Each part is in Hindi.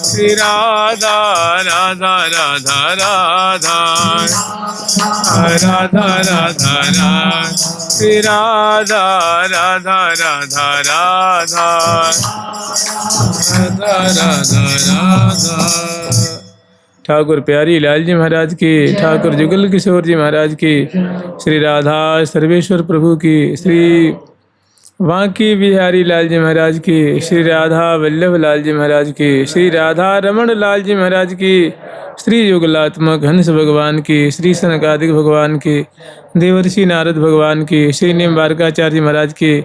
श्री राधा राधा राधा राधा राधा राधा राधा श्री राधा राधा राधा राधा राधा राधा राधा। ठाकुर प्यारी लाल जी महाराज की, ठाकुर जुगल किशोर जी महाराज की, श्री राधा सर्वेश्वर प्रभु की, श्री बांकी बिहारी लाल जी महाराज की, श्री राधा वल्लभ लाल जी महाराज की, श्री राधा रमण लाल जी महाराज की, श्री युगलात्मक हंस भगवान की, श्री सनकादिक भगवान की, देवर्षि नारद भगवान की, श्री निम्बारकाचार्य महाराज की,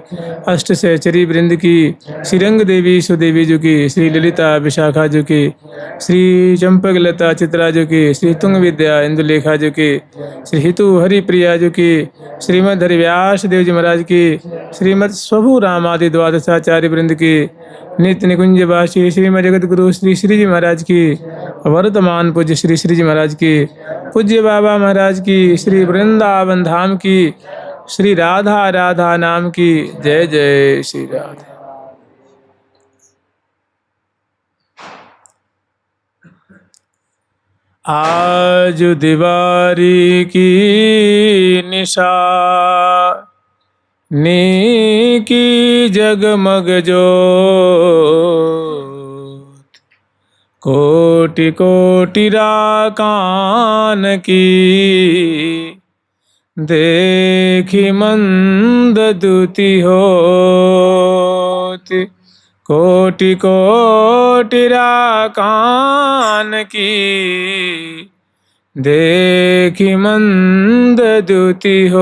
अष्ट सहचरी वृंद की, श्री रंग देवी सुदेवी जी की, श्री ललिता विशाखा जी की, श्री चंपक लता चित्रा जी की, श्री तुंग विद्या इंदुलेखा जी की, श्री हितु हरिप्रिया जी की, श्रीमद हरिव्यास देव जी महाराज की, श्रीमद स्वभु रामादि द्वादशाचार्य वृंद की, नित्य निकुंज वासी श्रीमद जगत गुरु श्री श्री जी महाराज की, वर्तमान पूज्य श्री श्री जी महाराज की, पूज्य बाबा महाराज की, श्री वृंदावन धाम की, श्री राधा राधा नाम की। जय जय श्री राधे। आज दिवारी की निशा नी की जगमग जोत, कोटि कोटि राकान की, देखी मंद दुति होत, कोटि कोटि राकान की, देखी मंद दुति होत।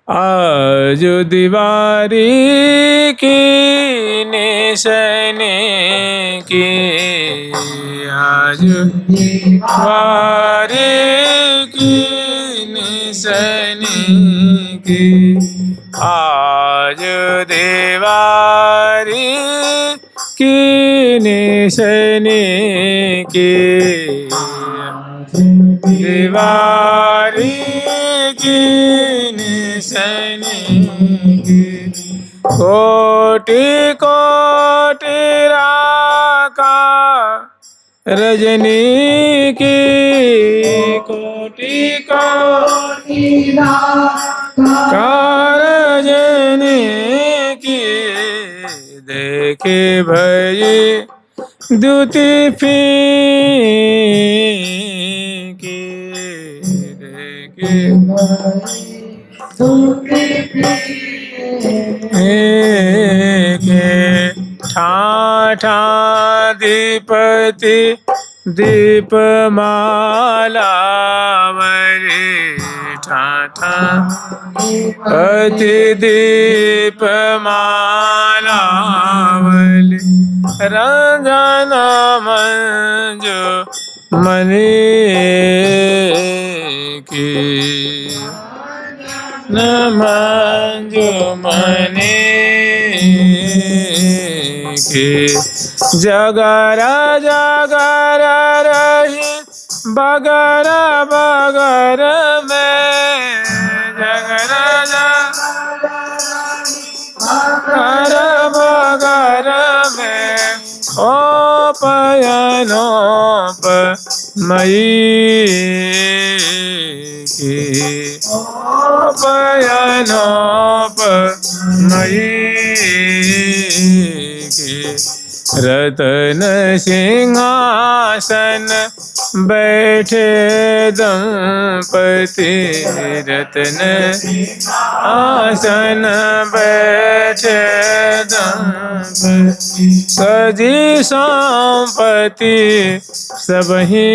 आज दिवारी की निशने की, आज दिवारी की निशने की, आज दिवारी की निशने की, दिवारी की निशने की, कोटि कोटि राका रजनी की, कोटि कोटि राका रजनी की, देखे भई द्युति फीकी, देखे ठाठा दीपति दीपमाला वरे, ठाठा पति दीपमाला वरे, रंजन मंजु मणि की, न मंजु मणि की, जगर जगर रही बगर बगर में, जगर जगर बगर में, ओ पयनोप मई की, ओ पयनोप मई की, रतन सिंहासन बैठे दंपति रत्न आसन बैठे दंपति सजी संपत्ति सबही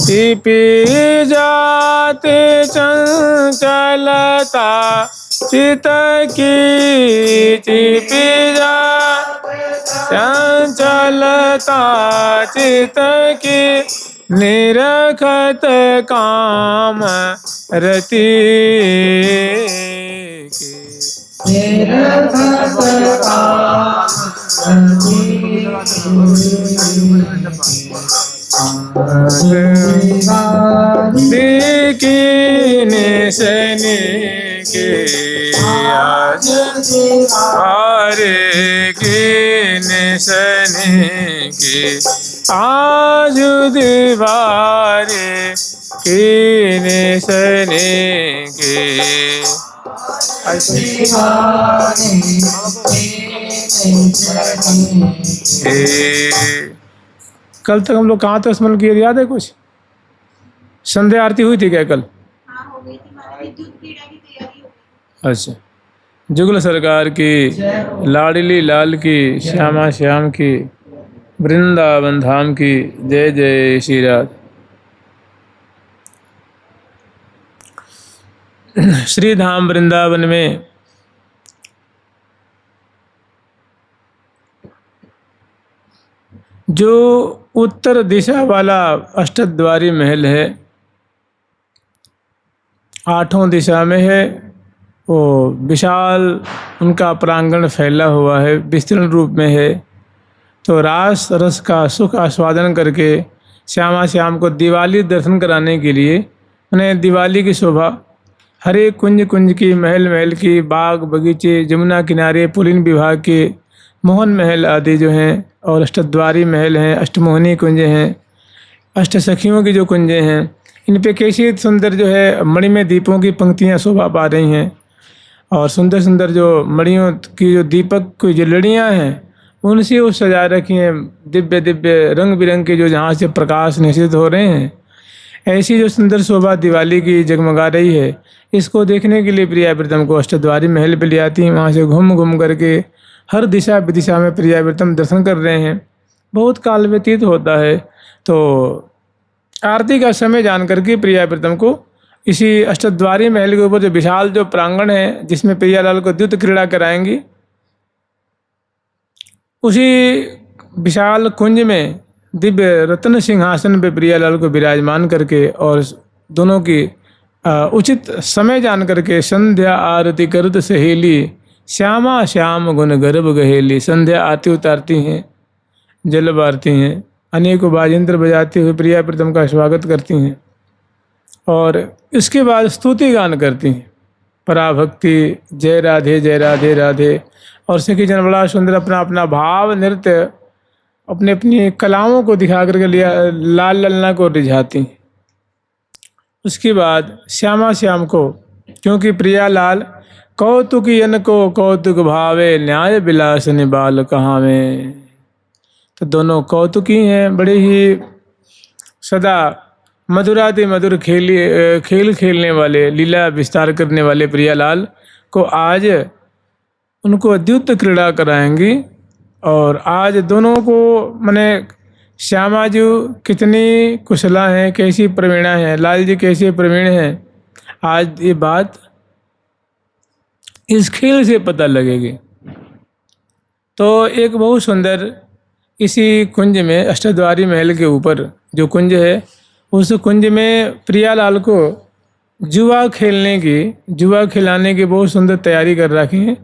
की पी जाते चंचलता चित की पी जा चंचलता चित की निरखत काम रति निशनि के आज हारे की निशनि के आज दीवारे की निशनि के कल तक हम लोग कहाँ तक स्मरण किए याद है कुछ? संध्या आरती हुई थी क्या कल? हो गई थी महाराज, दूध पीड़ा की तैयारी हो गई। अच्छा। जुगल सरकार की, लाडली लाल की, श्यामा श्याम की, वृंदावन धाम की जय जय श्री राधे। श्री धाम वृंदावन में जो उत्तर दिशा वाला अष्टद्वारी महल है, 8 दिशा में है, वो विशाल उनका प्रांगण फैला हुआ है, विस्तृत रूप में है। तो रास रस का सुख आस्वादन करके श्यामा श्याम को दिवाली दर्शन कराने के लिए उन्हें दिवाली की शोभा हर एक कुंज कुंज की, महल महल की, बाग बगीचे, जमुना किनारे, पुलिन विभाग के मोहन महल आदि जो हैं, और अष्टद्वारी महल हैं, अष्टमोहनी कुंज हैं, अष्ट सखियों की जो कुंजें हैं, इन पे कैसी सुंदर जो है मणिमय दीपों की पंक्तियां शोभा पा रही हैं। और सुंदर सुंदर जो मणियों की जो दीपक की जो लड़ियां हैं उनसे वो सजा रखी हैं, दिव्य दिव्य रंग बिरंग के जो जहाँ से प्रकाश निश्चित हो रहे हैं। ऐसी जो सुंदर शोभा दिवाली की जगमगा रही है, इसको देखने के लिए प्रियाव्रतम को अष्टद्वारी महल पे ले आती हैं। वहाँ से घूम घूम करके हर दिशा विदिशा में प्रियाव्रतम दर्शन कर रहे हैं। बहुत काल व्यतीत होता है, तो आरती का समय जान करके प्रियाव्रतम को इसी अष्टद्वारी महल के ऊपर जो विशाल जो प्रांगण है जिसमें प्रियालाल को द्युत क्रीड़ा कराएंगी, उसी विशाल कुंज में दिव्य रत्न सिंहासन पे प्रियालाल को विराजमान करके और दोनों की उचित समय जान करके संध्या आरती करत सहेली श्यामा श्याम गुण गर्भ गहेली। संध्या आरती उतारती हैं, जल बारती हैं, अनेकों बाजेंद्र बजाते हुए प्रियाव्रतम का स्वागत करती हैं और इसके बाद स्तुति गान करती हैं, पराभक्ति, जय राधे जय राधे राधे। और सखी जन बड़ा सुंदर अपना अपना भाव नृत्य अपने अपनी कलाओं को दिखा करके लिया लाल ललना को रिझाती। उसके बाद श्यामा श्याम को, क्योंकि प्रियालाल कौतुकियन को कौतुक भावे न्याय विलास निबाल कहावे, तो दोनों कौतुकी हैं, बड़े ही सदा मधुराति मधुर खेल खेलने वाले, लीला विस्तार करने वाले प्रियालाल को आज उनको द्युत क्रीड़ा कराएंगी। और आज दोनों को माने श्यामा जी कितनी कुशला हैं, कैसी प्रवीणा हैं, लाल जी कैसे प्रवीण हैं, आज ये बात इस खेल से पता लगेगी। तो एक बहुत सुंदर इसी कुंज में अष्टद्वारी महल के ऊपर जो कुंज है, उस कुंज में प्रियालाल को जुआ खिलाने की बहुत सुंदर तैयारी कर रखी है।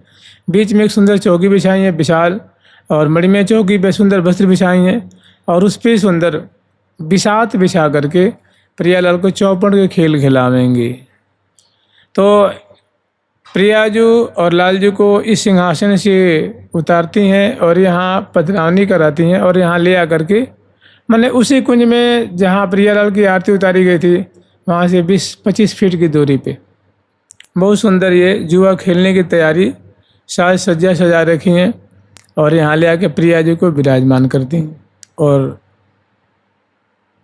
बीच में एक सुंदर चौकी बिछाई है विशाल, और मणिमय चौकी पे सुंदर वस्त्र बिछाई हैं, और उस पर सुंदर बिसात बिछा करके प्रियालाल को चौपड़ के खेल खिलावेंगे। तो प्रियाजू और लालजू को इस सिंहासन से उतारती हैं और यहाँ पधरावनी कराती हैं, और यहाँ ले आकर के मैंने उसी कुंज में जहाँ प्रियालाल की आरती उतारी गई थी, वहाँ से 20-25 फीट की दूरी पे बहुत सुंदर ये जुआ खेलने की तैयारी साज सज्जा सजा रखी हैं और यहाँ ले आके प्रिया जी को विराजमान करती हैं। और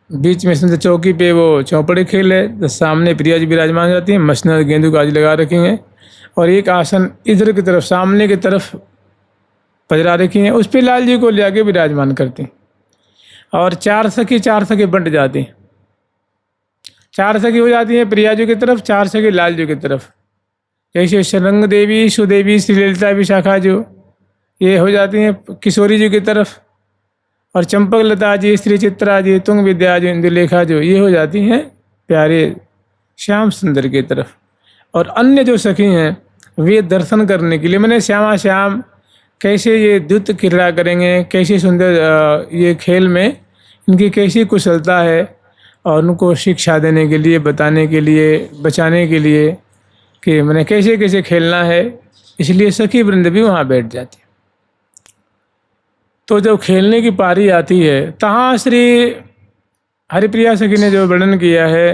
बीच में सुंदर चौकी पे वो चौपड़े खेल है, तो सामने प्रिया जी विराजमान जाती हैं, मसनद गेंदू काज लगा रखी हैं और एक आसन इधर की तरफ सामने की तरफ पजरा रखी हैं, उस पर लाल जी को ले आके विराजमान करती हैं। और चार सखी बंट जाती हैं, 4 सखी हो जाती हैं प्रिया जी की तरफ, 4 सखी लाल जी की तरफ। जैसे शरंग देवी, सुदेवी, श्रीललिता, विशाखा जो ये हो जाती हैं किशोरी जी की तरफ, और चंपक लता जी, श्री चित्रा जी, तुंग विद्या जी, इंदुलेखा जो ये हो जाती हैं प्यारे श्याम सुंदर की तरफ। और अन्य जो सखी हैं वे दर्शन करने के लिए, मैंने श्यामा श्याम कैसे ये द्युत क्रीड़ा करेंगे, कैसे सुंदर ये खेल में इनकी कैसी कुशलता है, और उनको शिक्षा देने के लिए, बताने के लिए, बचाने के लिए कि मैंने कैसे कैसे खेलना है, इसलिए सखी वृंद भी वहाँ बैठ जाती है। तो जब खेलने की पारी आती है, तहाँ श्री हरिप्रिया सखी ने जो वर्णन किया है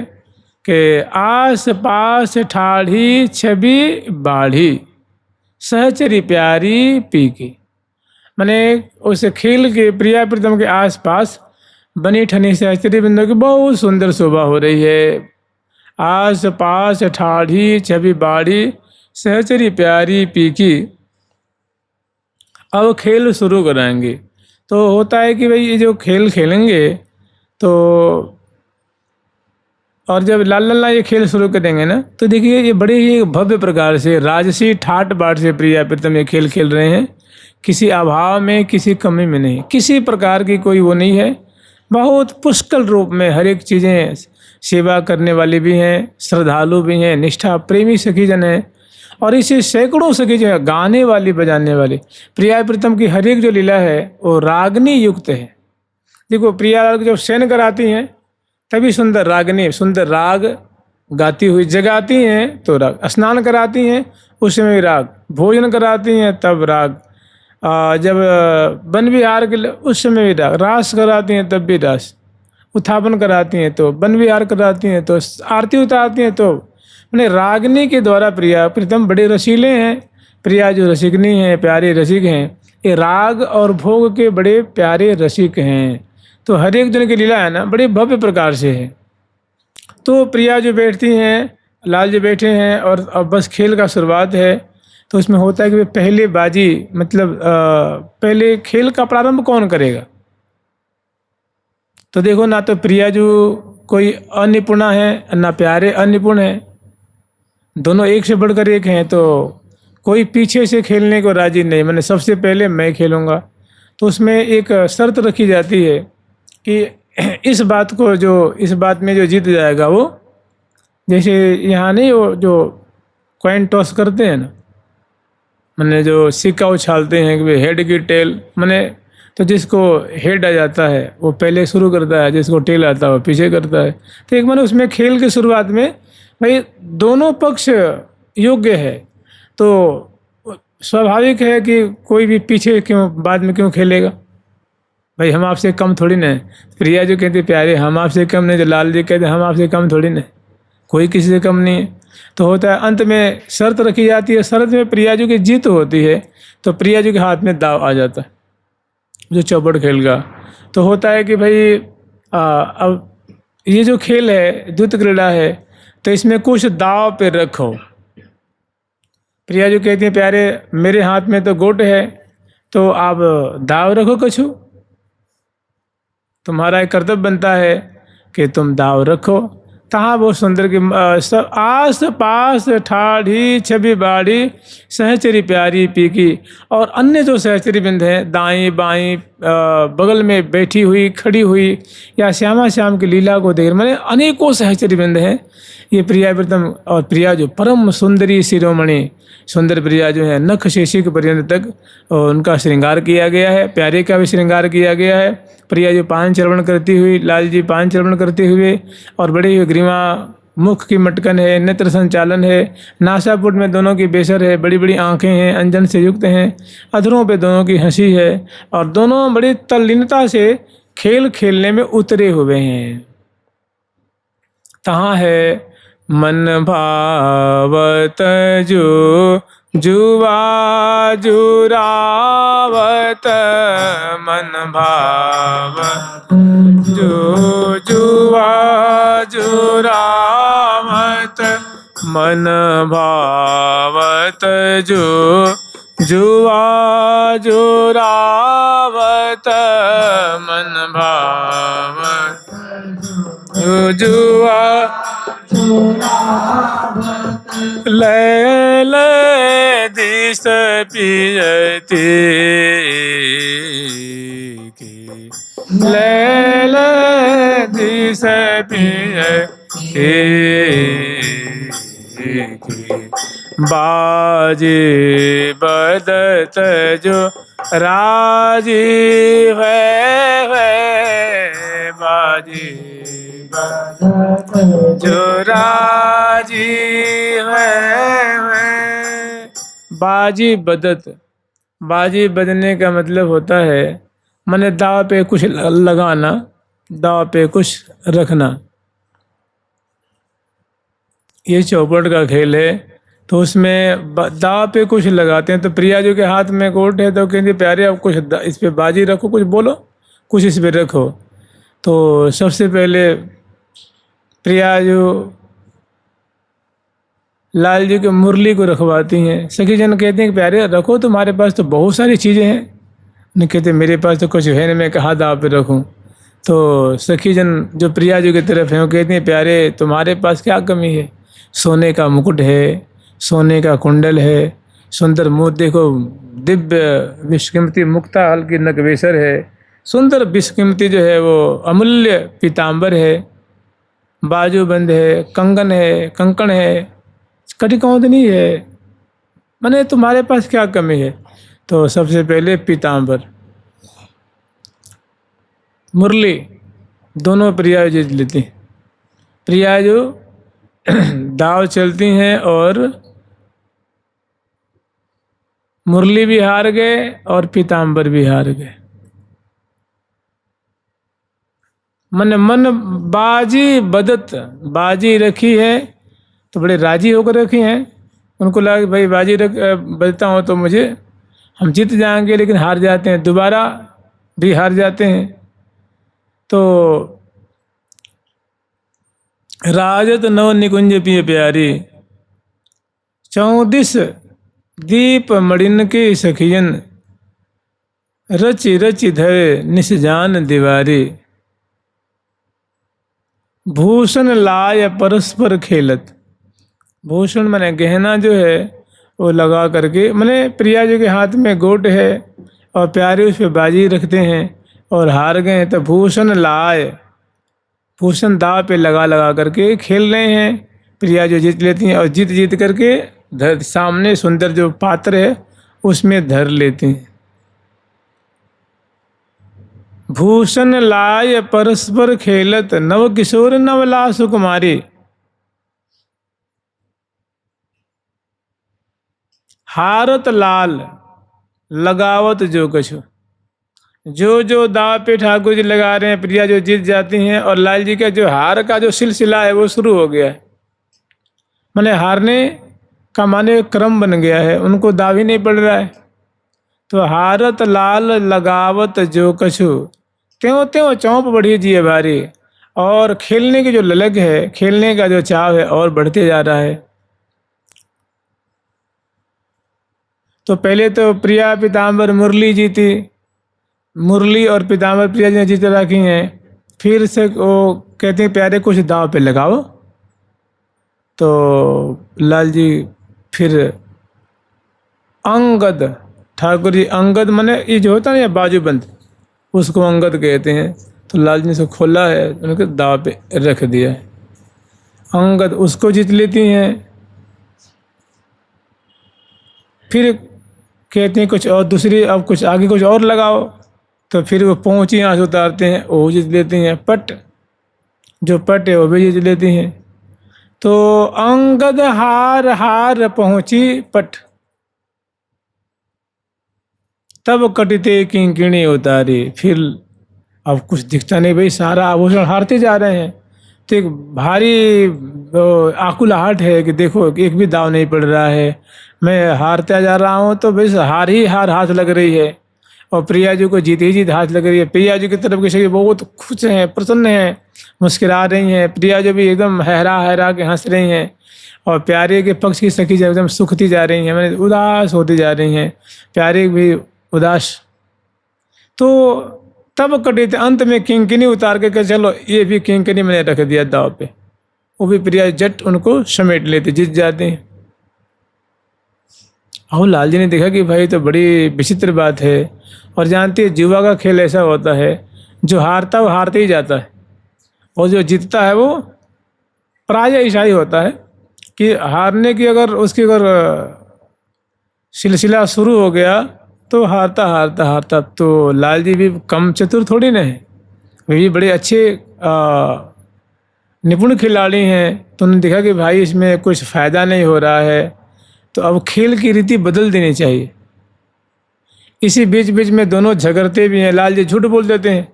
कि आस पास ठाढ़ी छवि बाढ़ी सहचरी प्यारी पी की, मैंने उस खेल के प्रिया प्रीतम के आसपास बनी ठनी सहचरी बिंदु की बहुत सुंदर शोभा हो रही है। आस पास ठाढ़ी छवि बाढ़ी सहचरी प्यारी पी की। अब खेल शुरू कराएंगे, तो होता है कि भाई ये जो खेल खेलेंगे तो, और जब लाल लल्ला ये खेल शुरू करेंगे ना, तो देखिए ये बड़े ही भव्य प्रकार से राजसी ठाट बाट से प्रिया प्रीतम ये खेल खेल रहे हैं, किसी अभाव में, किसी कमी में नहीं, किसी प्रकार की कोई वो नहीं है, बहुत पुष्कल रूप में हर एक चीज़ें, सेवा करने वाले भी हैं, श्रद्धालु भी हैं, निष्ठा प्रेमी सखी जन हैं, और इसे सैकड़ों सखी जो है गाने वाली बजाने वाली। प्रिया प्रीतम की हर एक जो लीला है वो रागनी युक्त है। देखो प्रिया जब शयन कराती हैं तभी सुंदर रागनी, सुंदर राग गाती हुई जगाती हैं तो राग, स्नान कराती हैं उस समय भी राग, भोजन कराती हैं तब राग, जब वन विहार के उस समय भी राग, रास कराती हैं तब भी रास, उत्थापन कराती हैं तो वन विहार कराती हैं, तो आरती उतारती हैं तो, मैंने रागनी के द्वारा प्रिया प्रीतम बड़े रसीले हैं। प्रिया जो रसिकनी हैं, प्यारे रसिक हैं, ये राग और भोग के बड़े प्यारे रसिक हैं। तो हर एक दिन की लीला है ना बड़े भव्य प्रकार से है। तो प्रिया जो बैठती हैं, लाल जी बैठे हैं, और अब बस खेल का शुरुआत है। तो उसमें होता है कि पहले बाजी, मतलब पहले खेल का प्रारंभ कौन करेगा। तो देखो ना तो प्रिया जो कोई अनिपुणा है, ना प्यारे अनिपुण है, दोनों एक से बढ़कर एक हैं। तो कोई पीछे से खेलने को राजी नहीं, मैंने सबसे पहले मैं खेलूँगा। तो उसमें एक शर्त रखी जाती है कि इस बात में जो जीत जाएगा वो, जैसे यहाँ नहीं वो जो कॉइन टॉस करते हैं ना, मैंने जो सिक्का उछालते हैं कि हेड की टेल, मैंने तो जिसको हेड आ जाता है वो पहले शुरू करता है, जिसको टेल आता है वो पीछे करता है। तो एक मैंने उसमें खेल की शुरुआत में भाई दोनों पक्ष योग्य है, तो स्वाभाविक है कि कोई भी पीछे क्यों, बाद में क्यों खेलेगा। भाई हम आपसे कम थोड़ी ना है। प्रिया जो कहते प्यारे हम आपसे कम नहीं, जो लाल जी कहते हम आपसे कम थोड़ी ना, कोई किसी से कम नहीं है। तो होता है अंत में शर्त रखी जाती है, शर्त में प्रिया जी की जीत होती है तो प्रिया जी के हाथ में दाव आ जाता है जो चौपड़ खेल का। तो होता है कि भाई अब ये जो खेल है द्युत क्रीड़ा है, तो इसमें कुछ दाव पे रखो। प्रिया जी कहती हैं प्यारे मेरे हाथ में तो गोट है, तो आप दाव रखो कछु, तुम्हारा एक कर्तव्य बनता है कि तुम दाव रखो। तहाँ बहुत सुंदर की सब आस पास ठाढ़ी छवि बाढ़ी सहचरी प्यारी पी की। और अन्य जो सहचरी बिंद हैं दाएं बाएं बगल में बैठी हुई, खड़ी हुई, या श्यामा श्याम की लीला को देख, मैंने अनेकों सहचरी बिंद हैं। ये प्रिया प्रीतम और प्रिया जो परम सुंदरी शिरोमणि सुंदर प्रिया जो है नख शेषिक पर्यंत तक उनका श्रृंगार किया गया है, प्यारे का भी श्रृंगार किया गया है। प्रिया जो पान चर्वण करती हुई, लाल जी पान चर्वण करते हुए, और बड़े ही ग्रीवा मुख की मटकन है, नेत्र संचालन है, नासापुट में दोनों की बेसर है, बड़ी बड़ी आंखें हैं, अंजन से युक्त हैं, अधरों पे दोनों की हंसी है, और दोनों बड़ी तल्लीनता से खेल खेलने में उतरे हुए हैं। तहाँ है मन भावत जो जुआ जुरावत, मन भावत जो जुआ जुरावत, मन भावत जो जुआ जुरावत, मन भावत जो जुआ ले ले दिस पियती की, ले ले दिस पियती की, बाजी बदत जो राजी है बाजी बदत जो राजी है। बाजी बदत, बाजी बदने का मतलब होता है माने दाव पे कुछ लगाना, दाव पे कुछ रखना। ये चौपड़ का खेल है, तो उसमें दाव पे कुछ लगाते हैं। तो प्रिया जी के हाथ में कोट है, तो कहती प्यारे अब कुछ इस पे बाजी रखो, कुछ बोलो, कुछ इस पे रखो। तो सबसे पहले प्रिया जो लाल जी के मुरली को रखवाती हैं। सखी जन कहते हैं कि प्यारे रखो, तुम्हारे पास तो बहुत सारी चीज़ें हैं। नहीं कहते मेरे पास तो कुछ है नहीं, मैं कहाँ दाव पे रखूँ। तो सखी जन जो प्रिया जी की तरफ है वो कहते हैं प्यारे तुम्हारे पास क्या कमी है, सोने का मुकुट है, सोने का कुंडल है, सुंदर मुँह देखो, दिव्य विषकीमती मुक्ता हल्की नकवेसर है, सुंदर विषकीमती जो है वो अमूल्य पीताम्बर है, बाजूबंद है, कंगन है, कंकण है, कटिकौंदनी है, माने तुम्हारे पास क्या कमी है। तो सबसे पहले पीताम्बर मुरली दोनों प्रिया जीत लेती हैं। प्रिया जो दाव चलती हैं और मुरली भी हार गए और पीताम्बर भी हार गए। मन बाजी बदत, बाजी रखी है तो बड़े राजी होकर रखी हैं। उनको लगा कि भाई बाजी बजता हूँ तो मुझे हम जीत जाएंगे, लेकिन हार जाते हैं, दोबारा भी हार जाते हैं। तो राजत नव निकुंज पिय प्यारी, 34 दीप मणिन के सखियन, रचि रचि धरे निसजान दीवारी, भूषण लाय परस्पर खेलत। भूषण माने गहना जो है वो लगा करके, माने प्रिया जी के हाथ में गोट है और प्यारे उस पर बाजी रखते हैं और हार गए हैं। तो भूषण लाए, भूषण दाव पे लगा लगा करके खेल रहे हैं। प्रिया जो जीत लेती हैं और जीत जीत करके सामने सुंदर जो पात्र है उसमें धर लेती हैं। भूषण लाय परस्पर खेलत, नव किशोर नवला सुकुमारी, हारत लाल लगावत जो कछु। जो दाव पे ठाकुर जी लगा रहे हैं, प्रिया जो जीत जाती हैं और लाल जी का जो हार का जो सिलसिला है वो शुरू हो गया है। माने हारने का माने क्रम बन गया है, उनको दाव ही नहीं पड़ रहा है। तो हारत लाल लगावत जो कछु, त्यों त्यों चौंप बढ़ी जिए भारी। और खेलने की जो ललक है, खेलने का जो चाव है और बढ़ते जा रहा है। तो पहले तो प्रिया पीताम्बर मुरली जीती, मुरली और पीताम्बर प्रिया जी ने जीत रखी हैं। फिर से वो कहते हैं प्यारे कुछ दाव पे लगाओ। तो लाल जी फिर अंगद, ठाकुर जी अंगद माने ये जो होता है ना बाजूबंद, उसको अंगद कहते हैं। तो लाल जी ने उसको खोला है, उनके दाव पे रख दिया है। अंगद उसको जीत लेती हैं। फिर कहते हैं कुछ और दूसरी, अब कुछ आगे कुछ और लगाओ। तो फिर वो पहुँची यहाँ से उतारते हैं, वो जीत लेती हैं। पट जो पट है वो भी जीत लेती हैं। तो अंगद हार हार पहुँची पट, तब कटिते किंकिणी उतारी। फिर अब कुछ दिखता नहीं भाई, सारा आभूषण हारते जा रहे हैं। तो एक भारी आकुलाहट है कि देखो एक भी दाव नहीं पड़ रहा है, मैं हारता जा रहा हूँ, तो बस हार ही हार हाथ लग रही है और प्रिया जी को जीत ही जीत हाथ लग रही है। प्रिया जी की तरफ के शरीर बहुत खुश हैं, प्रसन्न हैं, मुस्कुरा रही हैं। प्रिया जी भी एकदम हैरा के हंस रही हैं और प्यारे के पक्ष की सखी जब एकदम सुखती जा रही हैं, मैंने उदास होती जा रही हैं, प्यारे भी उदास। तो तब कटे थे अंत में किंकिनी उतार के चलो ये भी किंकिनी मैंने रख दिया दाव पे, वो भी प्रिया जट उनको समेट लेते, जीत जाते हैं। और लाल जी ने देखा कि भाई तो बड़ी विचित्र बात है, और जानते हैं जुआ का खेल ऐसा होता है, जो हारता है वो हारते ही जाता है, और जो जीतता है वो प्राय ऐसा ही होता है कि हारने की अगर उसकी अगर सिलसिला शुरू हो गया तो हारता हारता हारता। तो लाल जी भी कम चतुर थोड़ी ना है, वे भी बड़े अच्छे निपुण खिलाड़ी हैं। तो उन्होंने देखा कि भाई इसमें कुछ फ़ायदा नहीं हो रहा है, तो अब खेल की रीति बदल देनी चाहिए। इसी बीच बीच में दोनों झगड़ते भी हैं। लाल जी झूठ बोल देते हैं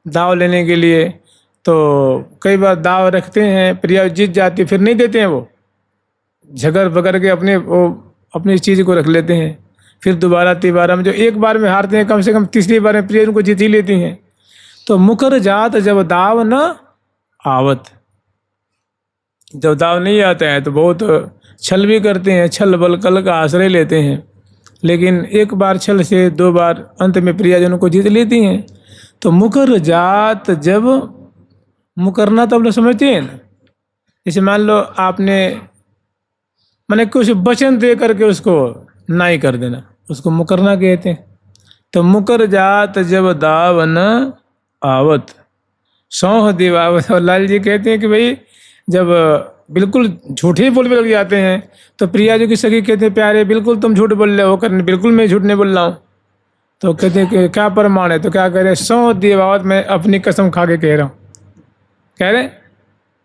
दाव लेने के लिए, तो कई बार दाव रखते हैं, प्रिया जीत जाती, फिर नहीं देते हैं, वो झगड़ बगड़ के अपनी चीज़ को रख लेते हैं। फिर दोबारा तिबारा में जो एक बार में हारते हैं, कम से कम तीसरी बार में प्रिया उनको जीत ही लेती हैं। तो मुकर जात जब दाव न आवत, जब दाव नहीं आता है तो बहुत छल भी करते हैं, छल बल कल का आश्रय लेते हैं, लेकिन एक बार छल से दो बार अंत में प्रियाजनों को जीत लेती हैं। तो मुकर जात जब, मुकरना तो आप लोग समझते हैं ना, जैसे मान लो आपने मैंने कुछ वचन दे करके उसको नहीं कर देना, उसको मुकरना कहते हैं। तो मुकर जात जब दाव न आवत सौह दिवावत। और लाल जी कहते हैं कि भाई जब बिल्कुल झूठे बोलने लग जाते हैं तो प्रिया जी की सखी कहते हैं प्यारे बिल्कुल तुम झूठ बोल रहे हो, कर बिल्कुल मैं झूठ नहीं बोल रहा हूँ। तो कहते हैं कि क्या प्रमाण है, तो क्या कह रहे, सौह दिवावत, मैं अपनी कसम खा के कह रहा हूँ, कह रहे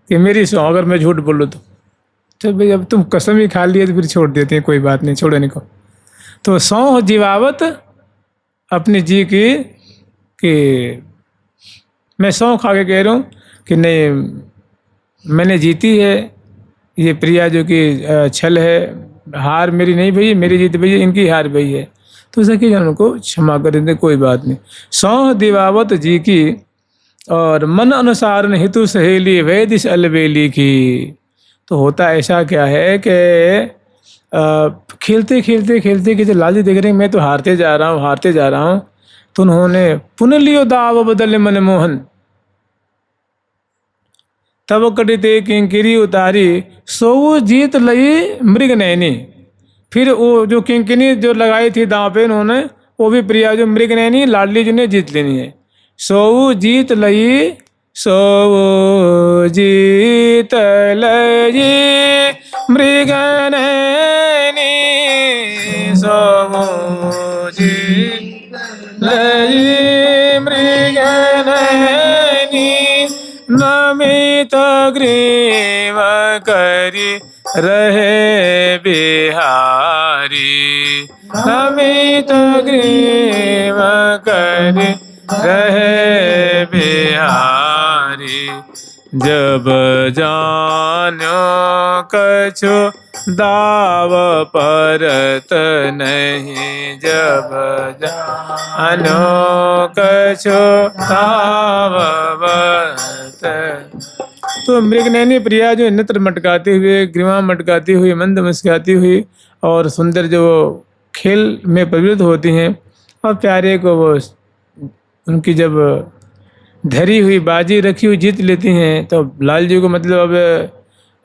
कि मेरी सौह अगर मैं झूठ बोलूँ तो भाई अब तुम कसम ही खा लिए तो फिर छोड़ देते हैं, कोई बात नहीं, छोड़ने को। तो सौह दिवावत अपनी जी की कि मैं सौह खा के कह रहा हूँ कि नहीं मैंने जीती है, ये प्रिया जो कि छल है, हार मेरी नहीं भई, मेरी जीत भई है, इनकी हार भई है। तो सखी जन उनको क्षमा कर देते, कोई बात नहीं। सौह दिवावत जी की और मन अनुसार हितु सहेली वैदिश अलबेली की। तो होता ऐसा क्या है कि खेलते खेलते खेलते कि लाल जी देख रहे हैं मैं तो हारते जा रहा हूँ, तो उन्होंने पुन लियो दाव बदल मन मोहन, तब कटिते किंकिरी उतारी सो जीत लई मृग नैनी। फिर वो जो किंकिनी जो लगाई थी दांव पे उन्होंने, वो भी प्रिया जो मृग नैनी लाडली जी ने जीत लेनी है। सो जीत लई, सो जीत लई मृग नैनी, सो जीत लई मृग नैनी, नमित ग्रीव करी रहे बिहारी, नमित ग्रीव करी रहे बिहारी। जब जान्यो कछु दाव परत नहीं, जब जान्यो कछु दाव परत। तो मृगनयनी प्रिया जो नेत्र मटकाती हुई, ग्रीवा मटकाती हुई, मंद मुस्कुराती हुई और सुंदर जो खेल में प्रवृत्त होती हैं, और प्यारे को वो उनकी जब धरी हुई बाजी रखी हुई जीत लेती हैं, तो लाल जी को मतलब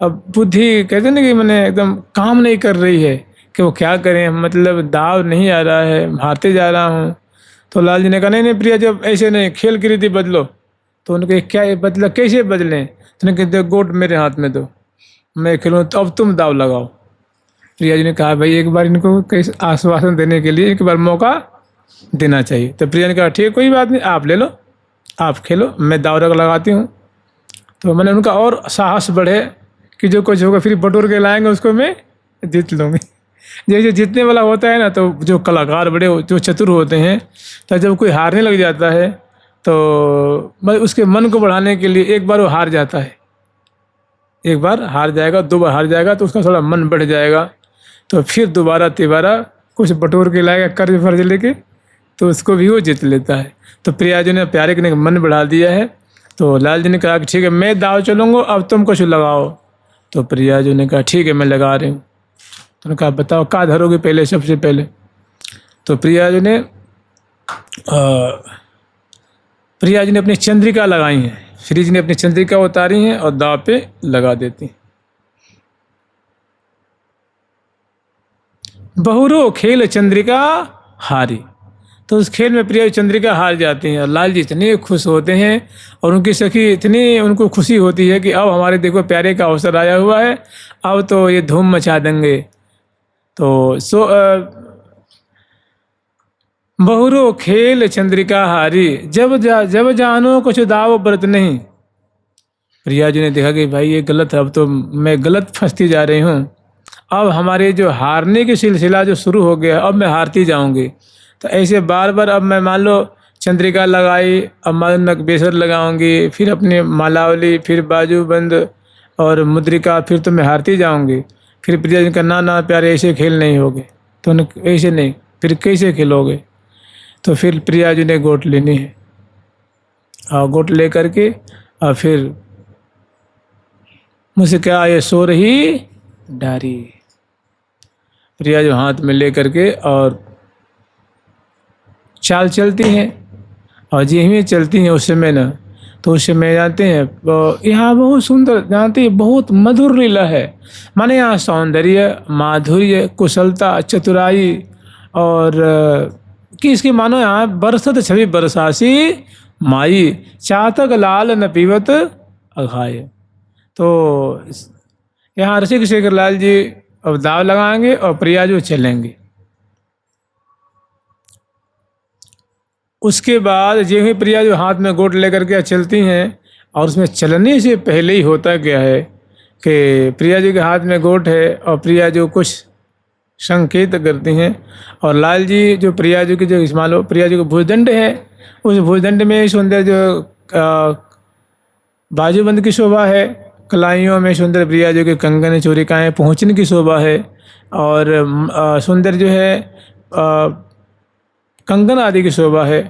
अब बुद्धि कहते ना कि मैंने एकदम काम नहीं कर रही है कि वो क्या करें, मतलब दाव नहीं आ रहा है, हारते जा रहा हूँ। तो लाल जी ने कहा नहीं प्रिया जब ऐसे नहीं, खेल की रीति बदलो। तो उनके क्या बदला, कैसे बदलें? तो उन्होंने कहते गोट मेरे हाथ में दो, मैं खेलूँ, तो अब तुम दाव लगाओ। प्रिया जी ने कहा भाई एक बार इनको कैसे आश्वासन देने के लिए एक बार मौका देना चाहिए। तो प्रिया ने कहा ठीक कोई बात नहीं, आप ले लो, आप खेलो, मैं दाव लगाती हूँ। तो मैंने उनका और साहस बढ़े कि जो कुछ होगा फिर बटोर के लाएंगे उसको मैं जीत लूँगी। जैसे जीतने वाला होता है ना, तो जो कलाकार बड़े जो चतुर होते हैं, तो जब कोई हारने लग जाता है तो बस उसके मन को बढ़ाने के लिए एक बार वो हार जाता है, एक बार हार जाएगा, 2 बार हार जाएगा तो उसका थोड़ा मन बढ़ जाएगा, तो फिर दोबारा तिबारा कुछ बटोर के लाएगा कर्ज फर्ज लेके, तो उसको भी वो जीत लेता है। तो प्रिया जी ने प्यारे ने मन बढ़ा दिया है। तो लाल जी ने कहा कि ठीक है मैं दाव चलूँगा, अब तुम कुछ लगाओ। तो प्रिया जी ने कहा ठीक है मैं लगा रही हूँ। तो उन्होंने कहा बताओ क्या धरोगे पहले, सबसे पहले। तो प्रिया जी ने अपनी चंद्रिका लगाई है, श्री जी ने अपनी चंद्रिका उतारी हैं और दाव पे लगा देती। बहुरो खेल चंद्रिका हारी, तो उस खेल में प्रिया चंद्रिका हार जाती हैं और लाल जी इतने खुश होते हैं और उनकी सखी इतनी उनको खुशी होती है कि अब हमारे देखो प्यारे का अवसर आया हुआ है, अब तो ये धूम मचा देंगे। तो बहुरो खेल चंद्रिका हारी, जब जानो कुछ दाव व्रत नहीं। प्रिया जी ने देखा कि भाई ये गलत है, अब तो मैं गलत फंसती जा रही हूँ, अब हमारे जो हारने की सिलसिला जो शुरू हो गया, अब मैं हारती जाऊंगी। तो ऐसे बार बार अब मैं मान लो चंद्रिका लगाई, अब मैं नकबेसर लगाऊंगी, फिर अपनी मालावली, फिर बाजूबंद और मुद्रिका, फिर तो मैं हारती जाऊंगी। फिर प्रिया जी का ना प्यारे ऐसे खेल नहीं होगे। तो ऐसे नहीं, फिर कैसे खेलोगे। तो फिर प्रिया जी ने गोट लेनी है और गोट ले करके और फिर मुझसे क्या ये सो रही डारी, प्रिया जो हाथ में ले करके और चाल चलती हैं और जी ही चलती हैं उस समय ना, तो उस समय जानते हैं यहाँ बहुत सुंदर, जानते हैं बहुत मधुर लीला है। माने यहाँ सौंदर्य, माधुर्य, कुशलता, चतुराई और कि इसकी मानो यहाँ बरसत छवि बरसासी माई, चातक लाल न पीवत अघाय। तो यहाँ ऋषिक शेखर लाल जी अब दाव लगाएंगे और प्रिया जो चलेंगे। उसके बाद जो ही प्रिया जो हाथ में गोट लेकर के चलती हैं और उसमें चलने से पहले ही होता क्या है कि प्रिया जी के हाथ में गोट है और प्रिया जो कुछ संकेत करती हैं और लाल जी जो प्रिया जी की जो मान लो प्रिया जी को भुजदंड है, उस भुजदंड में सुंदर जो बाजूबंद की शोभा है, कलाइयों में सुंदर प्रिया जी के कंगन चोरिकाएँ पहुँचने की शोभा है और सुंदर जो है कंगन आदि की शोभा है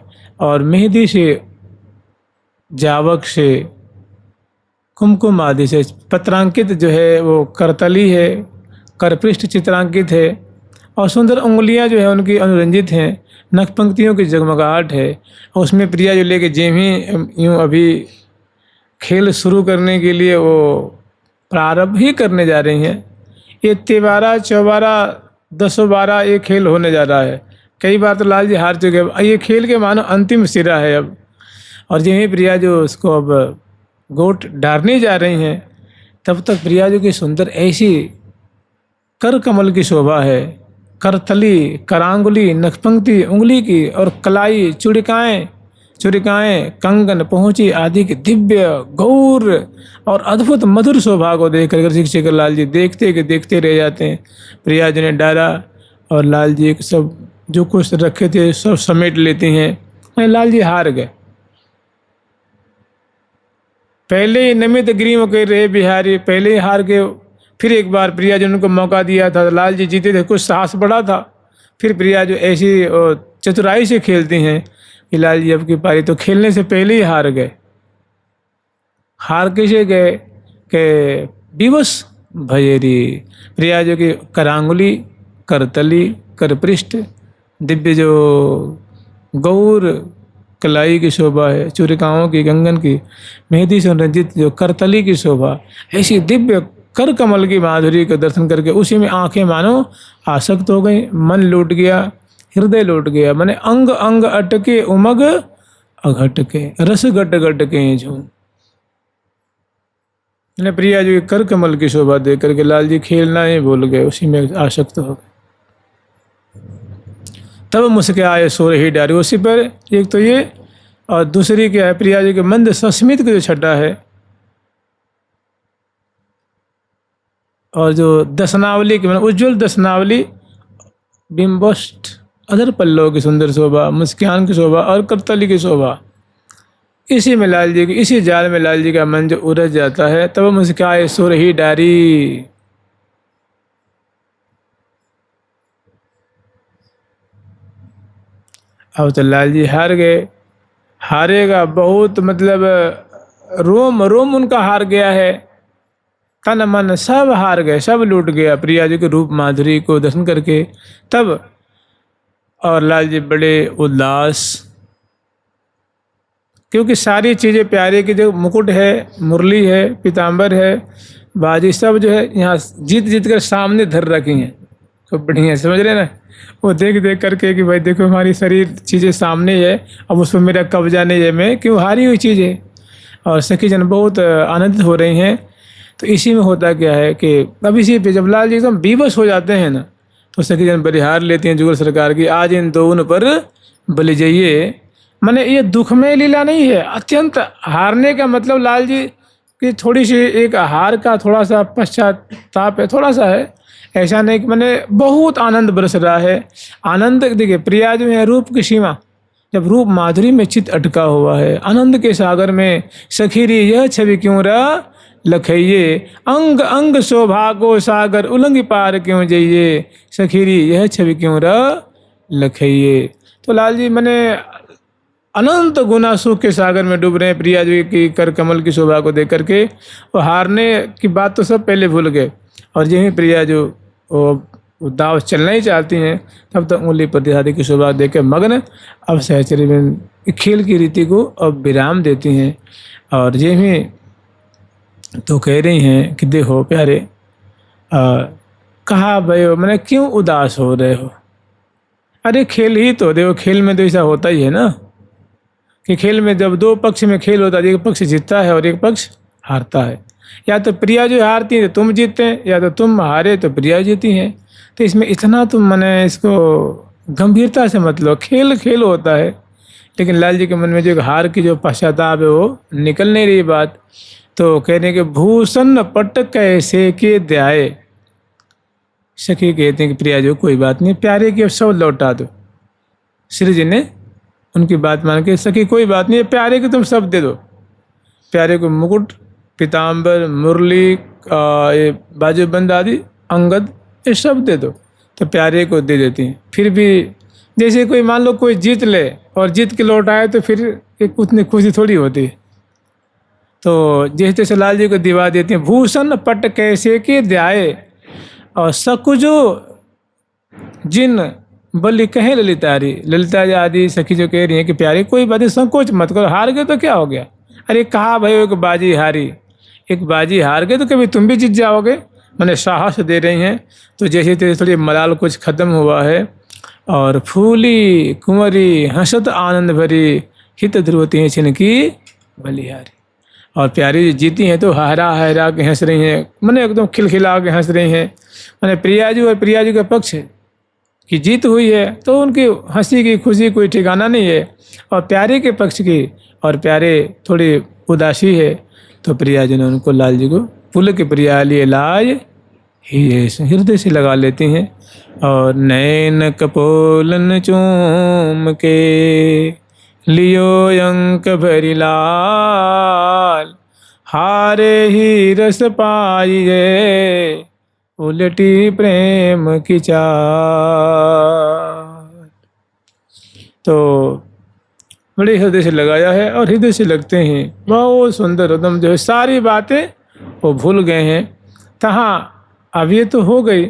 और मेहंदी से, जावक से, कुमकुम आदि से पत्रांकित जो है वो करतली है, करपृष्ठ चित्रांकित है और सुंदर उंगलियां जो है उनकी अनुरंजित हैं, नख पंक्तियों की जगमगाहट है। और उसमें प्रिया जो लेके जेमी यूँ अभी खेल शुरू करने के लिए वो प्रारंभ ही करने जा रही हैं। ये 13, 14, 10, 12 ये खेल होने जा रहा है। कई बार तो लाल जी हार चुके हैं, ये खेल के मानो अंतिम सिरा है अब। और यही प्रिया जो उसको अब गोट डालने जा रही हैं, तब तक प्रिया जो की सुंदर ऐसी कर कमल की शोभा है, करतली, करांगुली, नखपंक्ति उंगली की और कलाई, चुड़िकाएँ, कंगन, पहुँची आदि की दिव्य गौर और अद्भुत मधुर शोभा को देख कर ऋषिक शेखर लाल जी देखते रह जाते हैं। प्रिया जी ने डाला और लाल जी सब जो कुछ रखे थे सब समेट लेती हैं। लाल जी हार गए। पहले ही नमित ग्रीव के रहे बिहारी, पहले ही हार गए। फिर एक बार प्रिया जी ने उनको मौका दिया था, लाल जी जीते थे, कुछ साहस बढ़ा था। फिर प्रिया जो ऐसी चतुराई से खेलती हैं कि लाल जी अब की पारी, तो खेलने से पहले ही हार गए। हार कैसे गए कि विवश भयेरी, प्रिया जो की करांगुली, करतली, करपृष्ठ, दिव्य जो गौर कलाई की शोभा है, चूरिकाओं की, कंगन की, मेहंदी से रंजित जो करतली की शोभा, ऐसी दिव्य कर कमल की माधुरी का दर्शन करके उसी में आंखें मानो आसक्त हो गई, मन लूट गया, हृदय लूट गया। माने अंग अंग अटके उमग अघटके, रस गट गट के झूम। प्रिया जी कर कमल की शोभा देख करके लाल जी खेलना ही भूल गए, उसी में आसक्त हो गए। तब मुझसे आए सो रही डारी, उसी पर एक तो ये और दूसरी क्या है, प्रिया जी के मंद सस्मित की जो छटा है और जो दसनावली की उज्ज्वल दसनावली, बिंबोष्ट अधर पल्लव की सुंदर शोभा, मुस्कान की शोभा और करतली की शोभा, इसी में लाल जी की, इसी जाल में लाल जी का मन जो उलझ जाता है, तब मुस्काए सुर ही डारी। अब तो लाल जी हार गए, हारेगा बहुत, मतलब रोम रोम उनका हार गया है, तन मन सब हार गए, सब लूट गया प्रिया जी के रूप माधुरी को दर्शन करके। तब और लाल जी बड़े उदास, क्योंकि सारी चीज़ें प्यारे की, जो मुकुट है, मुरली है, पीताम्बर है, बाजी, सब जो है यहाँ जीत जीत कर सामने धर रखी हैं। तो बढ़िया समझ रहे ना, वो देख देख करके कि भाई देखो हमारी सारी चीज़ें सामने है, अब उस पर मेरा कब्जा नहीं है, मैं क्यों हारी हुई चीज़ है। और सखी जन बहुत आनंदित हो रही हैं। तो इसी में होता क्या है कि अब इसी पे जब लाल जी एकदम बेबस हो जाते हैं ना, तो सखी जन बलिहार लेती हैं जुगल सरकार की, आज इन दोनों पर बलि जाइए। माने ये दुखमय लीला नहीं है, अत्यंत हारने का मतलब लाल जी की थोड़ी सी एक हार का थोड़ा सा पश्चाताप है, थोड़ा सा है, ऐसा नहीं कि मैंने बहुत आनंद बरस रहा है। आनंद देखिए, प्रिया जो है रूप की सीमा, जब रूप माधुरी में चित अटका हुआ है, आनंद के सागर में सखीरी यह छवि क्यों रहा लखइये, अंग अंग शोभा को सागर उलंग पार क्यों जाइए, सखीरी यह छवि क्यों रहा लखइये। तो लाल जी मैंने अनंत गुना सुख के सागर में डूब रहे हैं प्रिया जी की कर कमल की शोभा को देख करके, और हारने की बात तो सब पहले भूल गए। और यही प्रिया जो वो दाव चलना ही चाहती हैं, तब तक उंगली पर दिहादी की शोभा देख के मग्न, अब सहचरी में खेल की रीति को अब विराम देती हैं। और यही तो कह रही हैं कि देखो प्यारे, कहा भाई मैंने क्यों उदास हो रहे हो, अरे खेल ही तो, देखो खेल में तो ऐसा होता ही है ना कि खेल में जब दो पक्ष में खेल होता है, एक पक्ष जीतता है और एक पक्ष हारता है। या तो प्रिया जो हारती है तो तुम जीतते हैं, या तो तुम हारे तो प्रिया जीती हैं। तो इसमें इतना तुम मैंने इसको गंभीरता से मतलब, खेल खेल होता है। लेकिन लाल जी के मन में जो हार की जो पश्चाताप है वो निकल नहीं रही बात। तो कहने के भूषण पट कैसे के द्याए, सखी कहते हैं कि प्रिया जो कोई बात नहीं, प्यारे की सब लौटा दो। श्री जी ने उनकी बात मान के, सखी कोई बात नहीं, प्यारे को तुम सब दे दो, प्यारे को मुकुट, पीताम्बर, मुरली, ये बाजूबंद आदि, अंगद, ये सब दे दो। तो प्यारे को दे देती हैं। फिर भी जैसे कोई मान लो कोई जीत ले और जीत के लौट आए तो फिर एक उतनी खुशी थोड़ी होती है। तो जैसे तैसे लाल जी को दिवा देती हैं। भूषण पट कैसे के द्याए, और सकुजो जिन बलि कहे ललितारी, ललिता आदि सखी जो कह रही हैं कि प्यारे कोई बात नहीं, संकोच मत करो, हार गए तो क्या हो गया। अरे कहा भाई एक बाजी हारी, एक बाजी हार गए तो कभी तुम भी जीत जाओगे, मैंने साहस दे रही हैं। तो जैसे तैसे थोड़ी मलाल कुछ खत्म हुआ है, और फूली कुंवरी हंसत आनंद भरी, हित ध्रुवती छिनकी बलिहारी। और प्यारी जीती हैं तो हरा हरा के हंस रही हैं, मैंने एकदम खिलखिला के हंस रही हैं। मैंने प्रिया जी और प्रिया जी का पक्ष की जीत हुई है तो उनकी हंसी की खुशी कोई ठिकाना नहीं है, और प्यारे के पक्ष की और प्यारे थोड़ी उदासी है। तो प्रिया जी ने उनको लाल जी को पुलक प्रिया लिए लाज ही हृदय से लगा लेती हैं, और नैन कपोलन चूम के लियो अंक भरी लाल, हारे ही रस पाइए उलटी प्रेम की चाल। तो बड़े हृदय से लगाया है, और हृदय से लगते हैं बहुत सुंदर एकदम, जो है सारी बातें वो भूल गए हैं। तहाँ अब ये तो हो गई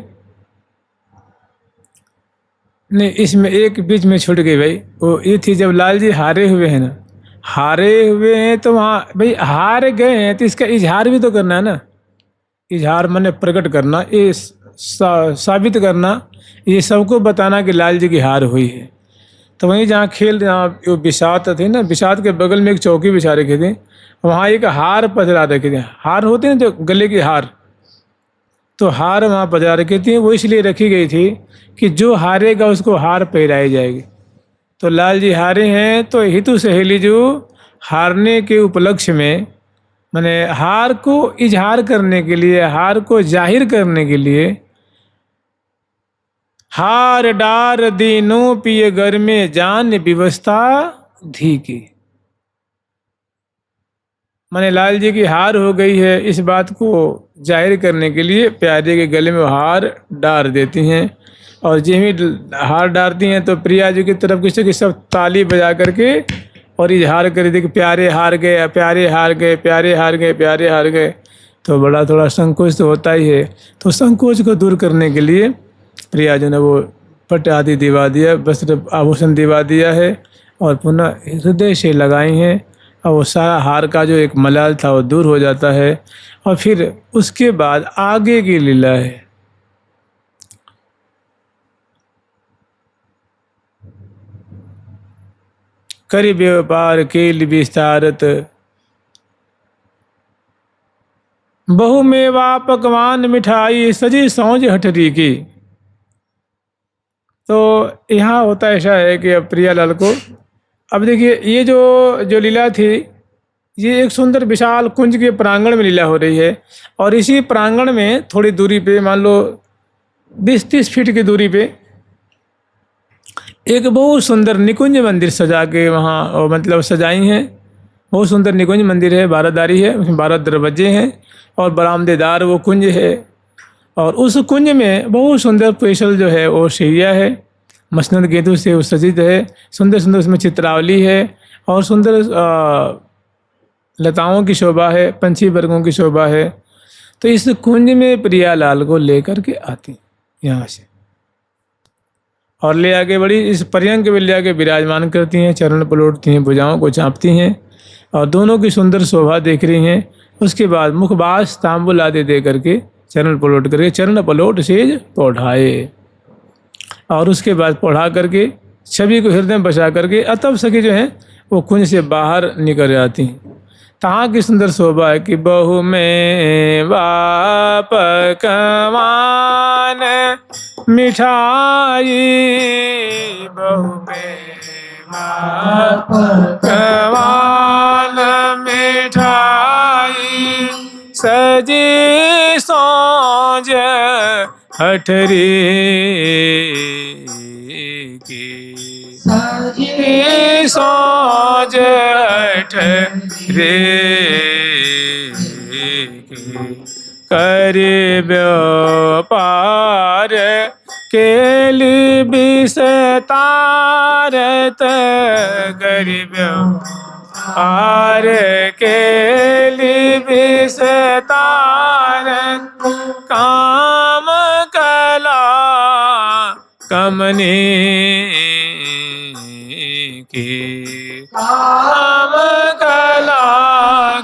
नहीं, इसमें एक बीच में छूट गई भाई, वो ये थी जब लाल जी हारे हुए हैं ना, हारे हुए हैं तो वहाँ भाई हार गए हैं तो इसका इजहार भी तो करना है ना। इजहार माने प्रकट करना, ये साबित करना, ये सबको बताना कि लाल जी की हार हुई है। तो वहीं जहाँ खेल, जहाँ बिसात थे ना, बिसात के बगल में एक चौकी बिछा रखे थे, वहाँ एक हार पजरा रखे थे। हार होते हैं जो गले की हार, तो हार वहाँ पजरा रखी थी, वो इसलिए रखी गई थी कि जो हारेगा उसको हार पहराई जाएगी। तो लाल जी हारे हैं तो हितु सहेली जो हारने के उपलक्ष्य में, मैंने हार को इजहार करने के लिए, हार को जाहिर करने के लिए, हार डार दीनों पिए घर में जान व्यवस्था धी की। माने लाल जी की हार हो गई है, इस बात को जाहिर करने के लिए प्यारे के गले में वो हार डाल देती हैं। और जब ही हार डालती हैं तो प्रिया जी की तरफ किसी की सब ताली बजा करके और इजहार कर दी कि प्यारे हार गए, प्यारे हार गए, प्यारे हार गए, प्यारे हार गए। तो बड़ा थोड़ा संकोच तो होता ही है। तो संकोच को दूर करने के लिए प्रिया जी ने वो पट आदि दिवा दिया, वस्त्र आभूषण दिवा दिया है और पुनः हृदय से लगाई हैं। और वो सारा हार का जो एक मलाल था वो दूर हो जाता है। और फिर उसके बाद आगे की लीला है। करी व्यापार केल विस्तारत, बहु मेवा पकवान मिठाई सजी सौज हठरी की। तो यहाँ होता ऐसा है कि अब प्रियालाल को, अब देखिए ये जो लीला थी, ये एक सुंदर विशाल कुंज के प्रांगण में लीला हो रही है। और इसी प्रांगण में थोड़ी दूरी पे, मान लो 20-30 फीट की दूरी पे, एक बहुत सुंदर निकुंज मंदिर सजा के वहाँ मतलब सजाई हैं। बहुत सुंदर निकुंज मंदिर है, 12 दारी है, उसमें 12 दरवाजे हैं और बरामदेदार वो कुंज है। और उस कुंज में बहुत सुंदर स्पेशल जो है वो शैया है, मसनद गेंदू से सज्जित है। सुंदर सुंदर उसमें चित्रावली है और सुंदर लताओं की शोभा है, पंछी वर्गों की शोभा है। तो इस कुंज में प्रियालाल को लेकर के आती यहाँ से और ले आके बड़ी इस पर्यंक में ले आके विराजमान करती हैं, चरण पलटती हैं, भुजाओं को चाँपती हैं और दोनों की सुंदर शोभा देख रही हैं। उसके बाद मुखबास तांबुल आदि दे करके चरण पलट करके चरण पलट सेज पौढ़ाए और उसके बाद पढ़ा करके छवि को हृदय में बचा करके अतब सखी जो हैं वो कुंज से बाहर निकल जाती हैं। तहाँ की सुंदर शोभा है कि बहु में बाप कमान मिठाई, बहु में बाप कमान मिठाई सजी सौज हठरी की, सजी सौज हठरी की। करे व्यापार केली विस्तारत, करे व्यापार केली विस्तारत, काम कला कमनी की, काम कला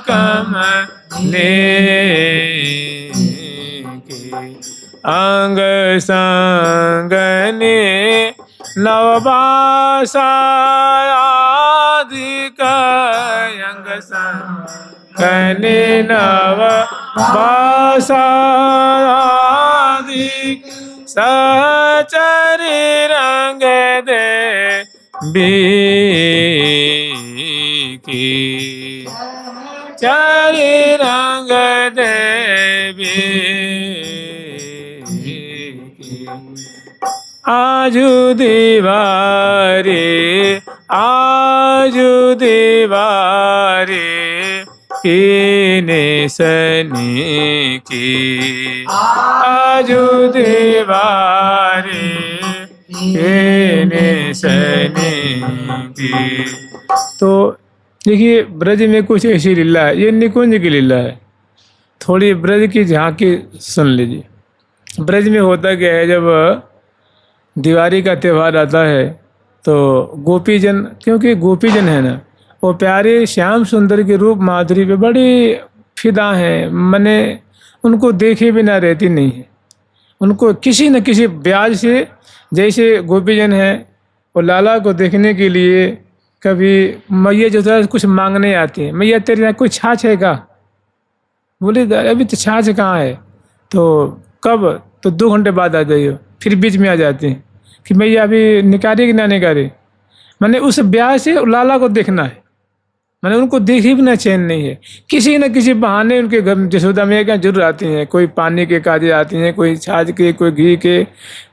कमनी की। अंग संगने नवबासाधिक, अंग संगने नवबासाधिक, सचरि रंग दे की, चरि रंग देवी की। आजू दीवारे, आजू दीवारे कीने सनी की, आजू दीवारे कीने सनी की। तो देखिए ब्रज में कुछ ऐसी लीला है, ये निकुंज की लीला है। थोड़ी ब्रज की झांकी सुन लीजिए। ब्रज में होता क्या है, जब दिवाली का त्यौहार आता है तो गोपीजन, क्योंकि गोपीजन है ना, वो प्यारे श्याम सुंदर के रूप माधुरी पे बड़ी फिदा हैं, मने उनको देखे बिना रहती नहीं है। उनको किसी न किसी ब्याज से, जैसे गोपीजन है वो लाला को देखने के लिए कभी मैया जो है कुछ मांगने आती है, मैया तेरे यहाँ कोई छाछ है क्या? बोले अभी तो छाछ कहाँ है? तो कब? तो 2 घंटे बाद आ जाइए। फिर बीच में आ जाती हैं कि मैया अभी निकाले कि ना निकाले। मैंने उस ब्याह से लाला को देखना है, मैंने उनको देखे बिना चैन नहीं है। किसी न किसी बहाने उनके घर जसोदा मैया क्या जरूर आती हैं, कोई पानी के काजे आती हैं, कोई छाछ के, कोई घी के,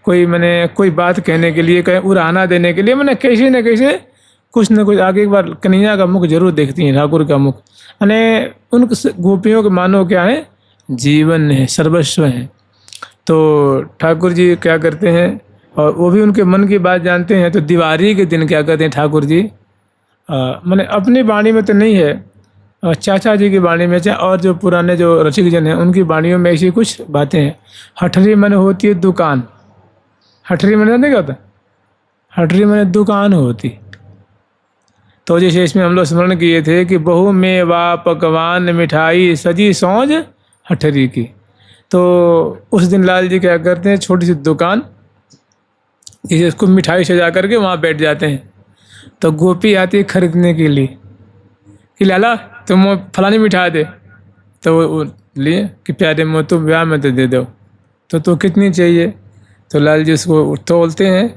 कोई मैंने कोई बात कहने के लिए, कहीं उड़ाना देने के लिए, मैंने कैसे न कैसे कुछ न कुछ आगे एक बार कन्हैया का मुख जरूर देखती हैं, ठाकुर का मुख। यानी उन गोपियों के मानो क्या है, जीवन है, सर्वस्व है। तो ठाकुर जी क्या करते हैं, और वो भी उनके मन की बात जानते हैं। तो दिवाली के दिन क्या करते हैं ठाकुर जी, मैंने अपनी वाणी में तो नहीं है, चाचा जी की वाणी में, चाहे और जो पुराने जो रसिक जन हैं उनकी वाणियों में ऐसी कुछ बातें हैं। हठरी मन होती है दुकान, हठरी मन जानते क्या होता है, हठरी मन दुकान होती। तो जैसे इसमें हम लोग स्मरण किए थे कि बहु मेवा पकवान मिठाई सजी सौंज हठरी की। तो उस दिन लाल जी क्या करते हैं, छोटी सी दुकान, जैसे उसको मिठाई सजा करके वहाँ बैठ जाते हैं। तो गोपी आती है खरीदने के लिए कि लाला तुम फलानी मिठाई दे, तो वो लिए कि प्यारे मोह तुम ब्याह में तो दे दो, तो कितनी चाहिए। तो लाल जी उसको तोलते हैं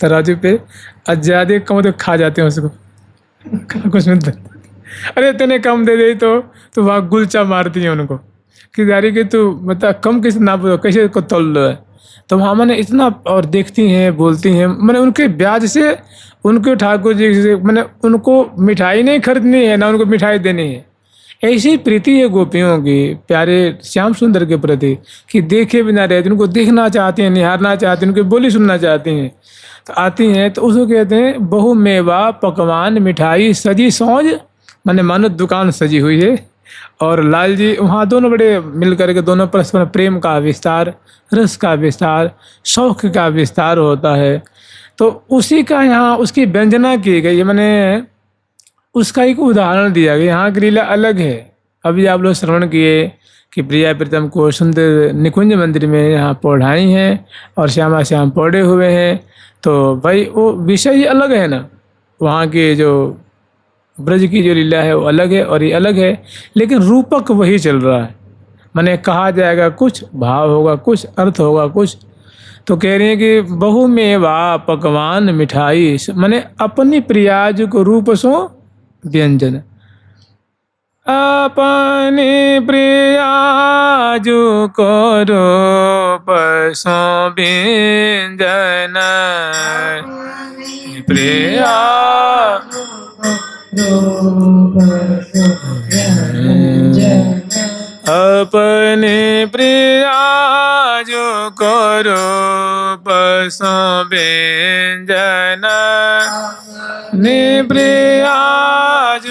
तराजू पे, और ज़्यादा कम तो खा जाते हैं उसको, कुछ नहीं। अरे इतने कम दे दे तो वहाँ गुलचा मारती है उनको कि यारी कि तू मतलब कम कैसे ना बोलो, कैसे को तोल लो है। तो वहाँ मैंने इतना और देखती हैं बोलती हैं, मैंने उनके ब्याज से उनके ठाकुर जी से मैंने उनको मिठाई नहीं खरीदनी है ना उनको मिठाई देनी है। ऐसी प्रीति है गोपियों की प्यारे श्याम सुंदर के प्रति कि देखे बिना रहते, उनको देखना चाहती हैं, निहारना चाहती हैं, उनकी बोली सुनना चाहती हैं। तो आती हैं तो उसको कहते हैं बहु मेवा पकवान मिठाई सजी सौंज, माने मानो दुकान सजी हुई है। और लाल जी वहाँ दोनों बड़े मिल करके दोनों परस्पर प्रेम का विस्तार, रस का विस्तार, शौक का विस्तार होता है। तो उसी का यहाँ उसकी व्यंजना की गई है, मैंने उसका एक उदाहरण दिया गया। यहाँ की लीला अलग है। अभी आप लोग श्रवण किए कि प्रिया प्रीतम को सुंदर निकुंज मंदिर में यहाँ पौढ़ाई हैं और श्यामा श्याम पौड़े हुए हैं। तो भाई वो विषय ही अलग है ना, वहाँ के जो ब्रज की जो लीला है वो अलग है और ये अलग है, लेकिन रूपक वही चल रहा है। माने कहा जाएगा कुछ, भाव होगा कुछ, अर्थ होगा कुछ। तो कह रही है कि बहु मेवा पकवान मिठाई, माने अपनी प्रियाज को रूप सो व्यंजन, अपने प्रियाज को रूप सो व्यंजन, प्रिया अपने प्रियाज को रूप सो व्यंजन, प्रियाज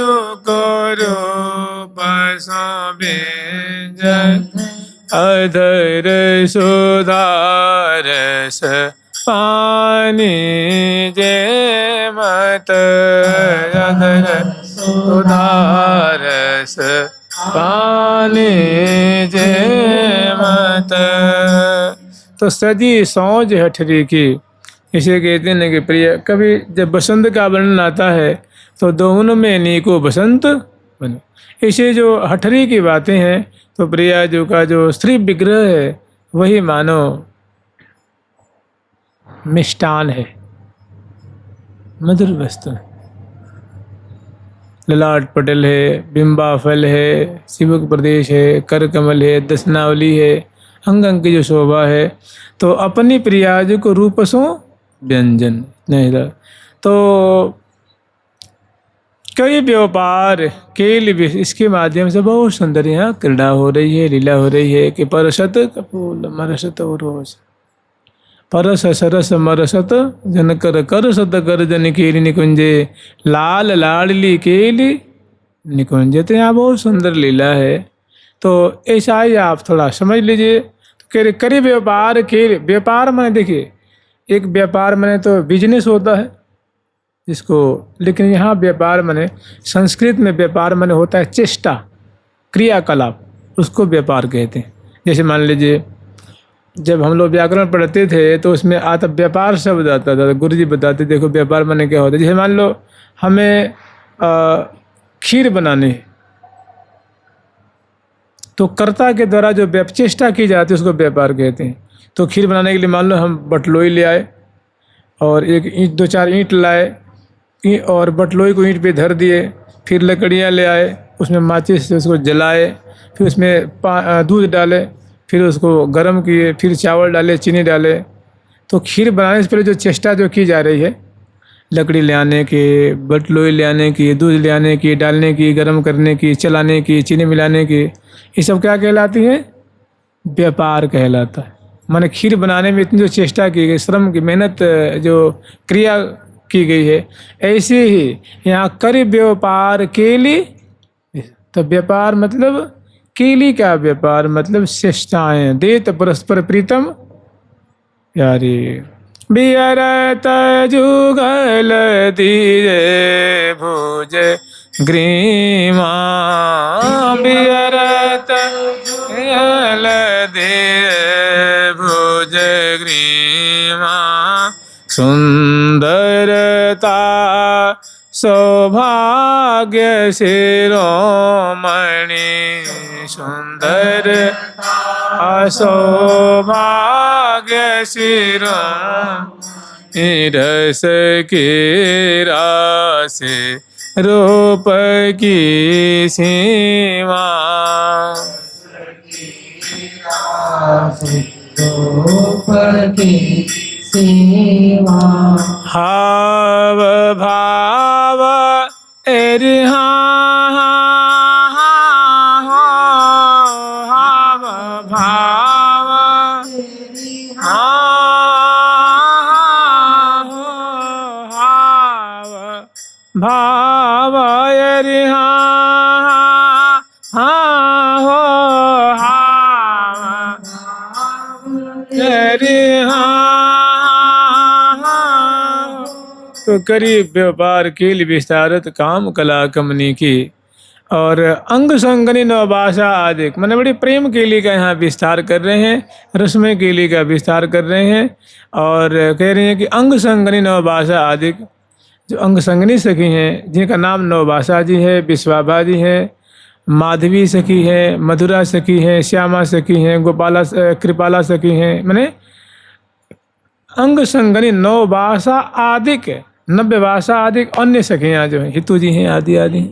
को रूप सो व्यंजन, अधर सुधारस पानी जे मत, अधर सुधारस पानी जे मत। तो सजी सौंज हठरी की, इसे कहते हैं कि प्रिय, कभी जब बसंत का वर्णन आता है तो दोनों में नीको बसंत बने। इसे जो हठरी की बातें हैं तो प्रिया जो का जो स्त्री विग्रह है वही मानो मिष्टान है, मधुर वस्तु। ललाट पटल है, बिंबा फल है, शिवक प्रदेश है, कर कमल है, दसनावली है, अंग अंग की जो शोभा है। तो अपनी प्रियाज को रूपसों व्यंजन नहीं था। तो कई व्यापार केल इसके माध्यम से बहुत सुंदर यहाँ क्रीड़ा हो रही है, लीला हो रही है कि परसत कपूल मरसत रोज, परस सरस मरसत जन कर कर सत कर जन केली निकुंजे, लाल लाडली केली निकुंजे। तो यहाँ बहुत सुंदर लीला है। तो ऐसा ही आप थोड़ा समझ लीजिए। तो करी व्यापार के व्यापार मैंने देखिए, एक व्यापार मैंने तो बिजनेस होता है जिसको, लेकिन यहाँ व्यापार मैंने संस्कृत में व्यापार मैंने होता है चेष्टा, क्रियाकलाप, उसको व्यापार कहते हैं। जैसे मान लीजिए जब हम लोग व्याकरण पढ़ते थे तो उसमें आता व्यापार शब्द आता था, गुरु जी बताते देखो व्यापार माने क्या होता है। जैसे मान लो हमें खीर बनानी है तो कर्ता के द्वारा जो चेष्टा की जाती है उसको व्यापार कहते हैं। तो खीर बनाने के लिए मान लो हम बटलोई ले आए और एक ईंट, दो चार ईंट लाए और बटलोई को ईंट पे धर दिए, फिर लकड़ियाँ ले आए, उसमें माचिस से उसको जलाए, फिर उसमें दूध डाले, फिर उसको गर्म किए, फिर चावल डाले, चीनी डाले। तो खीर बनाने से पहले जो चेष्टा जो की जा रही है लकड़ी ले आने की, बटलोई ले आने की, दूध ले आने की, डालने की, गर्म करने की, चलाने की, चीनी मिलाने की, ये सब क्या कहलाती है? व्यापार कहलाता है। माने खीर बनाने में इतनी जो चेष्टा की गई, श्रम की मेहनत, जो क्रिया की गई है, ऐसे ही यहाँ कर व्यापार केली। तो व्यापार मतलब केली का व्यापार मतलब चेष्टाएं, देत परस्पर प्रीतम यारी। बियरत जुगल दीजे भुज ग्रीमा, बियरत जुगल दीजे भुज ग्रीमा, सुंदरता सौभाग्य शिरोमणि, सुंदर सौभाग्य शिरोमणि, रस की रास रूप की सीमा, हाव भाव एरिहा, हाव भाव हाव भाव एरिहा, हो तो करी व्यापार कील विस्तारत काम कला कमनी की। और अंग संगनी नवभाषा आदि मैंने बड़ी प्रेम केली का यहाँ विस्तार कर रहे हैं, रस्में केली का विस्तार कर रहे हैं। और कह रहे हैं कि अंग संगनी नवभाषा आदि, जो अंग संगनी सखी हैं जिनका नाम नवभाषा जी है, विश्वाभा जी है, माधवी सखी है, मधुरा सखी है, श्यामा सखी हैं, गोपाला कृपाला सखी हैं। मैंने अंग संगनी नवभाषा आदिक, नव्य भाषा आदिक अन्य सखियाँ जो हैं, हितू जी हैं आदि आदि।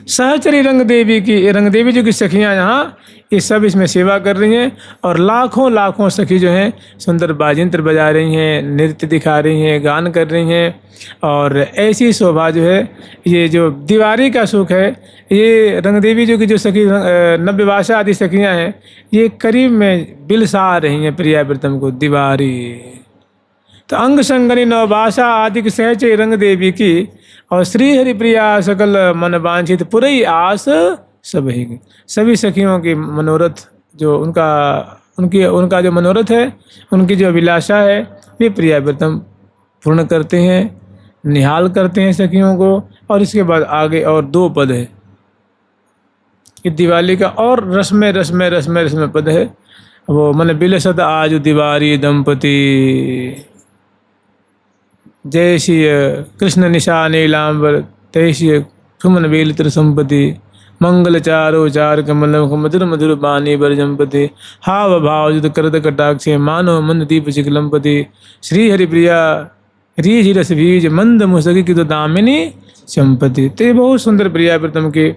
सहचरी रंग देवी की, रंग देवी जी की सखियाँ यहाँ ये सब इसमें सेवा कर रही हैं। और लाखों लाखों सखी जो हैं सुंदर बाजिंत्र बजा रही हैं, नृत्य दिखा रही हैं, गान कर रही हैं। और ऐसी शोभा जो है, ये जो दीवारी का सुख है, ये रंग देवी जी की जो सखी नव्य भाषा आदि सखियाँ हैं, ये करीब में बिलसा रही हैं प्रियाव्रतम को दीवारी। तो अंग संगनी नवभाषा आदि की सहचरी रंग देवी की, और श्री हरि प्रिया सकल मन वांछित पुरई आस सब ही। सभी सखियों की मनोरथ जो उनका जो मनोरथ है, उनकी जो अभिलाषा है, वे प्रियाव्रतम पूर्ण करते हैं, निहाल करते हैं सखियों को। और इसके बाद आगे और 2 पद है कि दिवाली का, और रस्में रस्में रस्में रस्में पद है वो, मन बिलसत आज दिवारी दंपति, जय श्री कृष्ण निशा नीलांबर, तैश्य सुमन बेलित्र संपति, मंगल चारो चार कमल मधुर मधुर बानी बरजंपति, हाव भाव जुत करत कटाक्षे, मानो मंद दीप चिकलंपति, श्री हरिप्रिया रीझ रस बीज मंद मुसकी की तो दामिनी चंपति। तो ये बहुत सुंदर प्रियाव्रतम की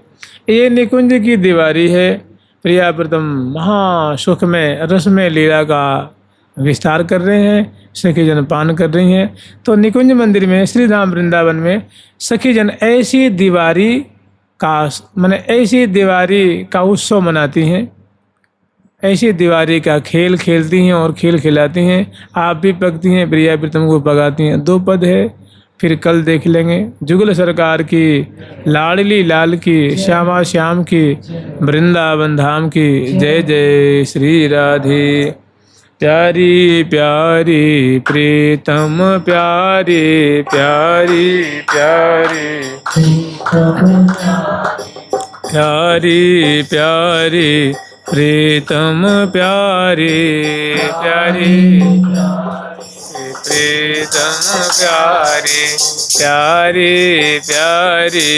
ये निकुंज की दीवारी है। प्रियाव्रतम महासुख में रस में लीला का विस्तार कर रहे हैं, सखी जन पान कर रही हैं। तो निकुंज मंदिर में, श्री धाम वृंदावन में सखी जन ऐसी दीवारी का, माने ऐसी दीवारी का उत्सव मनाती हैं, ऐसी दीवारी का खेल खेलती हैं और खेल खिलाती हैं। आप भी पकती हैं, प्रियाव्रतम को पकाती हैं। 2 पद है, फिर कल देख लेंगे। जुगल सरकार की, लाडली लाल की, श्यामा श्याम की, वृंदावन धाम की। जय जय श्री राधे। प्यारी प्यारी प्रीतम प्यारी प्यारी प्यारी प्यारी प्यारी प्रीतम प्यारी प्यारी प्रीतम प्यारी प्यारी प्यारी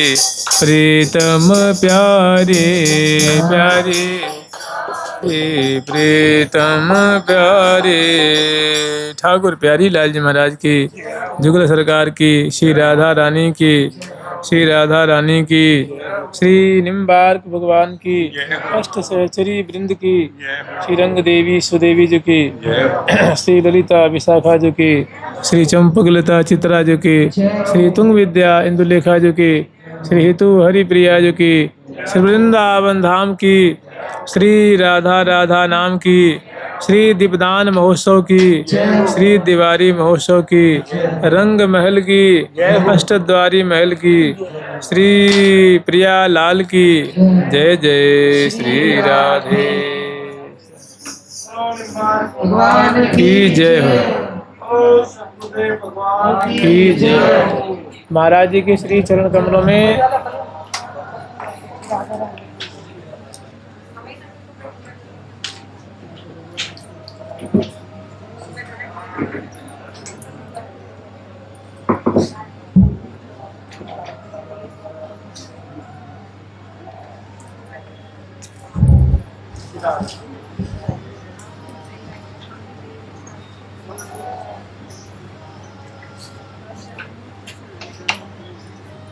प्रीतम प्यारी प्यारी प्रीतम प्यारे। ठाकुर प्यारी लाल जी महाराज की, जुगल सरकार की, श्री राधा रानी की, श्री राधा रानी की, श्री निम्बार्क भगवान की, अष्ट सहचरी वृंद की, श्री रंग देवी सुदेवी जी की, श्री ललिता विशाखा जी की, श्री चंपक लता चित्रा जी की, श्री तुंग विद्या इंदुलेखा जी की, श्री हेतु हरिप्रिया जी की, श्री वृंदावन धाम की, श्री राधा राधा नाम की, श्री दीपदान महोत्सव की, श्री दिवारी महोत्सव की, रंग महल की, अष्टद्वारी महल की, श्री प्रिया लाल की, जय जय श्री राधे की जय हो, की जय हो। महाराज जी के श्री चरण कमलों में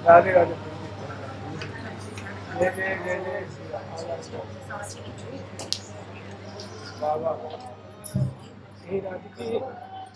राधे राधे जय जय जय जय बाबा हे राधे